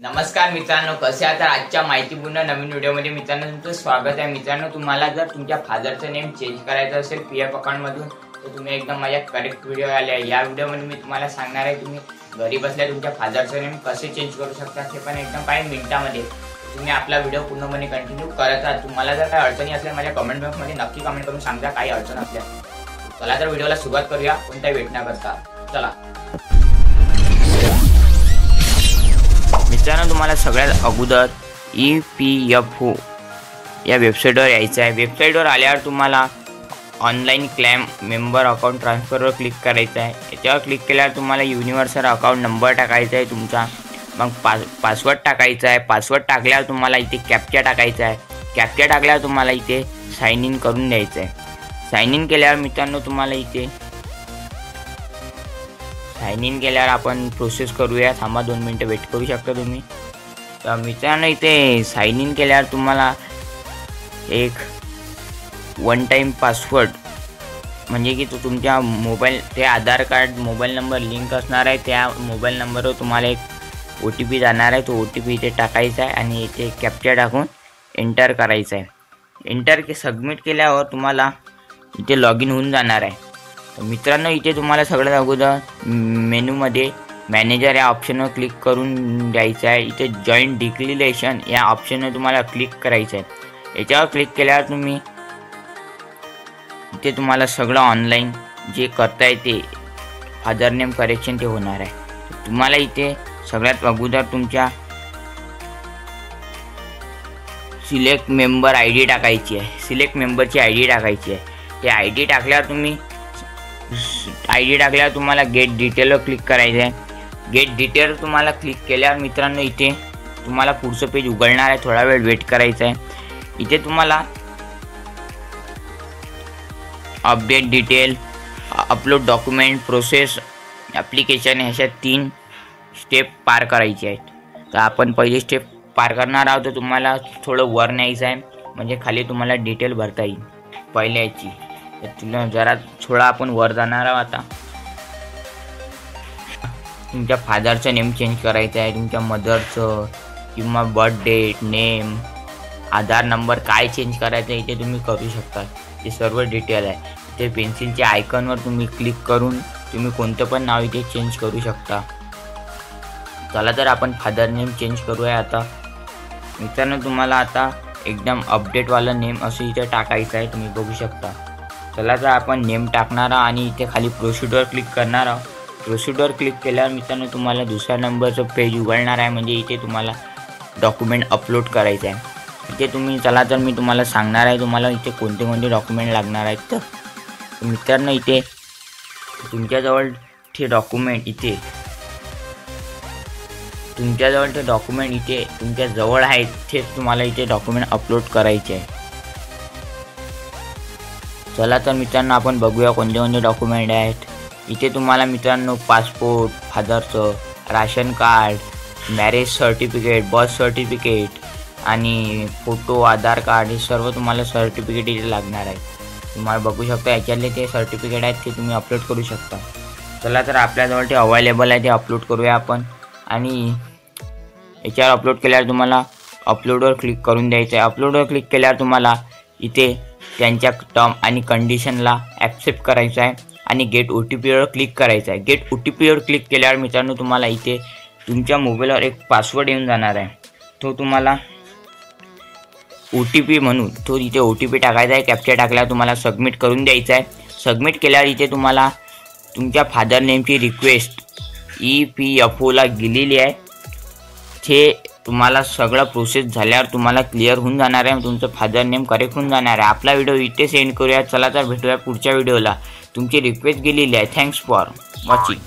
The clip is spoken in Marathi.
नमस्कार मित्रांनो, कसे आहात? आजच्या माहितीपूर्ण नवीन व्हिडिओमध्ये मित्रांनो तुमचं स्वागत आहे। मित्रांनो, तुम्हाला जर तुमच्या फादरचं नेम चेंज करायचं असेल पीएफ अकाउंटमधून तर तुम्ही एकदम माझ्या करेक्ट व्हिडिओ आले आहे। या व्हिडिओमध्ये मी तुम्हाला सांगणार आहे तुम्ही घरी बसल्या तुमच्या फादरचं नेम कसे चेंज करू शकता, ते पण एकदम काही मिनिटांमध्ये। तुम्ही आपला व्हिडिओ पूर्णपणे कंटिन्यू करत राहा। तुम्हाला जर काही अडचणी असल्या माझ्या कमेंट बॉक्समध्ये नक्की कमेंट करून सांगा काही अडचण असल्या। चला तर व्हिडिओला सुरुवात करूया कोणताही वेट न करता। चला मित्रांनो, तुम्हाला सगळ्यात अगोदर EPFO या वेबसाईटवर यायचं आहे। वेबसाईटवर आल्यावर तुम्हाला ऑनलाईन क्लेम मेंबर अकाउंट ट्रान्सफरवर क्लिक करायचं आहे। याच्यावर क्लिक केल्यावर तुम्हाला युनिव्हर्सल अकाउंट नंबर टाकायचा आहे तुमचा, मग पासवर्ड टाकायचा आहे। पासवर्ड टाकल्यावर तुम्हाला इथे कॅप्चा टाकायचा आहे। कॅप्चा टाकल्यावर तुम्हाला इथे साइन इन करून द्यायचं आहे। साइन इन केल्यावर मित्रांनो तुम्हाला इथे साइन इन केल्यावर आपण प्रोसेस करूया। थांबा 2 मिनिटं वेट करू शकता तुम्ही। तर मित्रांनो, इथे साइन इन केल्यावर तुम्हाला एक वन टाइम पासवर्ड म्हणजे की तुमच्या मोबाईल ते आधार कार्ड मोबाईल नंबर लिंक असणार आहे, त्या मोबाईल नंबरवर तुम्हाला एक OTP जाणार आहे। तो OTP इथे टाकायचा आहे आणि इथे कॅप्चा टाकून एंटर करायचा आहे। एंटर सबमिट केल्यावर तुम्हाला इथे लॉग इन होऊन जाणार आहे। मित्रांनो, इथे तुम्हाला सगळ्यात अगोदर मेनूमध्ये मॅनेजर या ऑप्शनवर क्लिक करून द्यायचं आहे। इथे जॉईंट डिक्लेरेशन या ऑप्शनवर तुम्हाला क्लिक करायचं आहे। याच्यावर क्लिक केल्यावर तुम्ही इथे तुम्हाला सगळं ऑनलाईन जे करता येते फादर नेम करेक्शन ते होणार आहे। तुम्हाला इथे सगळ्यात अगोदर तुमच्या सिलेक्ट मेंबर ID टाकायची आहे। सिलेक्ट मेंबरची ID टाकायची आहे। ते ID टाकल्यावर तुम्ही ID टाकल्यावर तुम्हाला गेट डिटेलवर क्लिक करायचं आहे। गेट डिटेल तुम्हाला क्लिक केल्यावर मित्रांनो इथे तुम्हाला पुढचं पेज उघडणार आहे। थोडा वेळ वेट करायचा आहे। इथे तुम्हाला update detail, upload document, process, application अशा 3 स्टेप पार करायचे आहेत। तर आपण पहिली स्टेप पार करणार आहोत। तर तुम्हाला थोडं वर न्यायचं आहे म्हणजे खाली तुम्हाला डिटेल भरता येईल पहिल्या याची। तुला जरा थोडा आपण वर जाणार आहोत। आता तुमच्या फादरचं नेम चेंज करायचं आहे, तुमच्या मदरचं किंवा बर्थ डेट, नेम, आधार नंबर काय चेंज करायचं इथे तुम्ही करू शकता। हे सर्व डिटेल आहे। इथे पेन्सिलच्या आयकॉनवर तुम्ही क्लिक करून तुम्ही कोणतं पण नाव इथे चेंज करू शकता। चला तर आपण फादर नेम चेंज करूया आता। मित्रांनो, तुम्हाला आता एकदम अपडेटवाला नेम असं इथे टाकायचं आहे, तुम्ही बघू शकता। चला तर आपण नेम टाकणार आहोत आणि इथे खाली प्रोसिडर क्लिक करणार आहोत। प्रोसिडर क्लिक केल्यावर मित्रांनो तुम्हाला दुसऱ्या नंबरचं पेज उघडणार आहे म्हणजे इथे तुम्हाला डॉक्युमेंट अपलोड करायचं आहे। इथे तुम्ही चला तर मी तुम्हाला सांगणार आहे तुम्हाला इथे कोणते कोणते डॉक्युमेंट लागणार आहेत। तर मित्रांनो, इथे तुमच्याजवळ ते डॉक्युमेंट इथे तुमच्या जवळ आहेत ते तुम्हाला इथे डॉक्युमेंट अपलोड करायचे आहे। चला तर मित्रांनो आपण बघूया कोणते कोणते डॉक्युमेंट आहेत। इथे तुम्हाला मित्रांनो पासपोर्ट, फादरचं ration card, marriage certificate, birth certificate आणि फोटो, आधार कार्ड हे सर्व तुम्हाला सर्टिफिकेट इथे लागणार आहे। तुम्हाला बघू शकता याच्यातले ते सर्टिफिकेट आहेत ते तुम्ही अपलोड करू शकता। चला तर आपल्याजवळ ते अवेलेबल आहे ते अपलोड करूया आपण। आणि याच्यावर अपलोड केल्यावर तुम्हाला अपलोडवर क्लिक करून द्यायचं आहे। अपलोडवर क्लिक केल्यावर तुम्हाला इथे त्यांच्या टर्म आणि कंडिशनला ॲक्सेप्ट करायचं आहे आणि गेट OTPवर क्लिक करायचं आहे। गेट OTPवर क्लिक केल्यावर मित्रांनो तुम्हाला इथे तुमच्या मोबाईलवर एक पासवर्ड येऊन जाणार आहे। तो तुम्हाला OTP म्हणून तो इथे OTP टाकायचा आहे। कॅप्चा टाकल्यावर तुम्हाला सबमिट करून द्यायचं आहे। सबमिट केल्यावर इथे तुम्हाला तुमच्या फादर नेमची रिक्वेस्ट EPFOला गेलेली आहे। ते तुम्हाला सगळं प्रोसेस झाल्यावर तुम्हाला क्लिअर होऊन जाणार आहे, तुमचं फादर नेम करेक्ट होऊन जाणार आहे। आपला व्हिडिओ इथे सेंड करूया। चला तर भेटूया पुढच्या व्हिडिओला। तुमची रिक्वेस्ट गेलेली आहे। Thanks for watching.